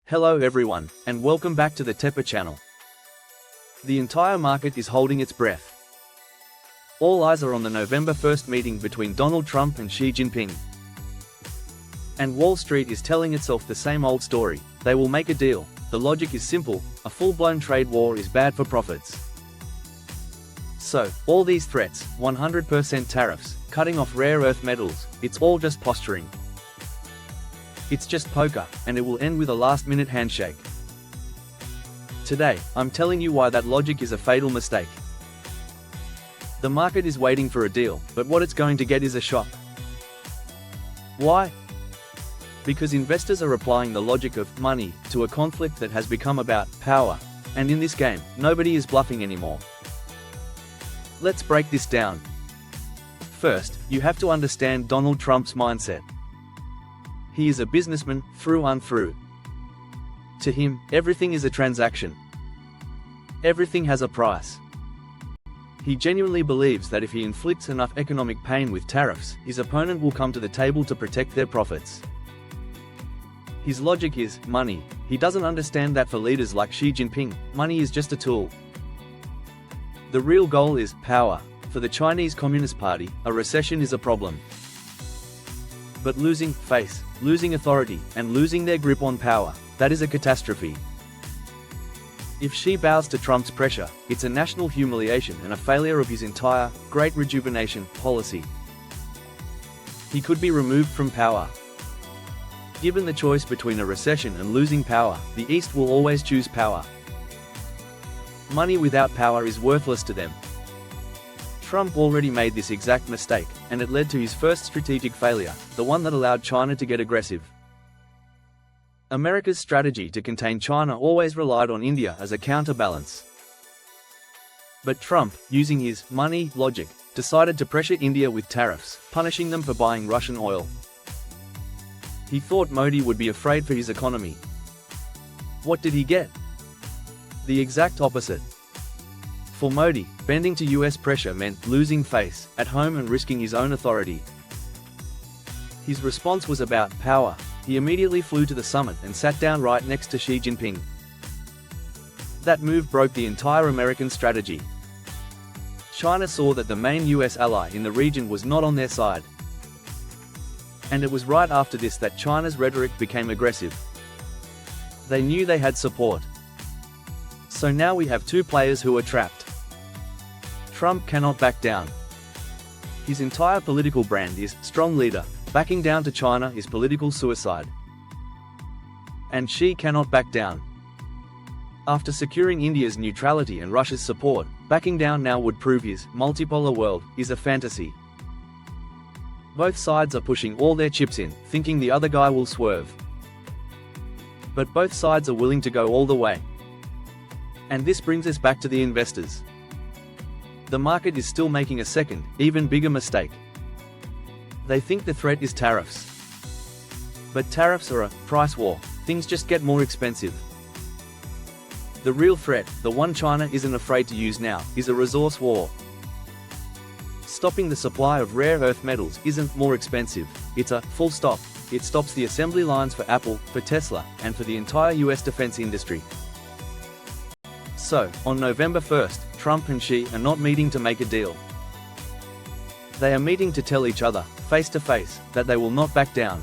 Hello everyone, and welcome back to the Teopa channel. The entire market is holding its breath. All eyes are on the November 1st meeting between Donald Trump and Xi Jinping. And Wall Street is telling itself the same old story: they will make a deal. The logic is simple: a full-blown trade war is bad for profits. So, all these threats, 100% tariffs, cutting off rare earth metals, it's all just posturing. It's just poker, and it will end with a last-minute handshake. Today, I'm telling you why that logic is a fatal mistake. The market is waiting for a deal, but what it's going to get is a shock. Why? Because investors are applying the logic of money to a conflict that has become about power, and in this game, nobody is bluffing anymore. Let's break this down. First, you have to understand Donald Trump's mindset. He is a businessman, through and through. To him, everything is a transaction. Everything has a price. He genuinely believes that if he inflicts enough economic pain with tariffs, his opponent will come to the table to protect their profits. His logic is money. He doesn't understand that for leaders like Xi Jinping, money is just a tool. The real goal is power. For the Chinese Communist Party, a recession is a problem. But losing face, losing authority, and losing their grip on power, that is a catastrophe. If Xi bows to Trump's pressure, it's a national humiliation and a failure of his entire Great Rejuvenation policy. He could be removed from power. Given the choice between a recession and losing power, the East will always choose power. Money without power is worthless to them. Trump already made this exact mistake, and it led to his first strategic failure, the one that allowed China to get aggressive. America's strategy to contain China always relied on India as a counterbalance. But Trump, using his money logic, decided to pressure India with tariffs, punishing them for buying Russian oil. He thought Modi would be afraid for his economy. What did he get? The exact opposite. For Modi, bending to US pressure meant losing face at home and risking his own authority. His response was about power. He immediately flew to the summit and sat down right next to Xi Jinping. That move broke the entire American strategy. China saw that the main US ally in the region was not on their side. And it was right after this that China's rhetoric became aggressive. They knew they had support. So now we have two players who are trapped. Trump cannot back down. His entire political brand is strong leader. Backing down to China is political suicide. And Xi cannot back down. After securing India's neutrality and Russia's support, backing down now would prove his multipolar world is a fantasy. Both sides are pushing all their chips in, thinking the other guy will swerve. But both sides are willing to go all the way. And this brings us back to the investors. The market is still making a second, even bigger mistake. They think the threat is tariffs. But tariffs are a price war. Things just get more expensive. The real threat, the one China isn't afraid to use now, is a resource war. Stopping the supply of rare earth metals isn't more expensive, it's a full stop. It stops the assembly lines for Apple, for Tesla, and for the entire US defense industry. So, on November 1st, Trump and Xi are not meeting to make a deal. They are meeting to tell each other, face to face, that they will not back down.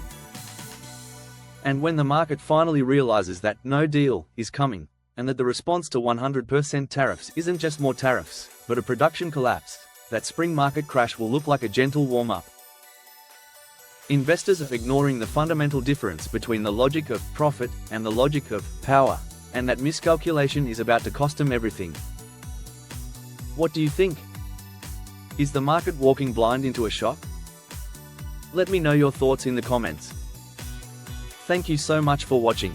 And when the market finally realizes that no deal is coming, and that the response to 100% tariffs isn't just more tariffs, but a production collapse, that spring market crash will look like a gentle warm-up. Investors are ignoring the fundamental difference between the logic of profit and the logic of power, and that miscalculation is about to cost them everything. What do you think? Is the market walking blind into a shock? Let me know your thoughts in the comments. Thank you so much for watching.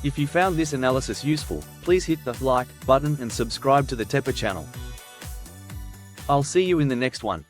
If you found this analysis useful, please hit the like button and subscribe to the Teopa channel. I'll see you in the next one.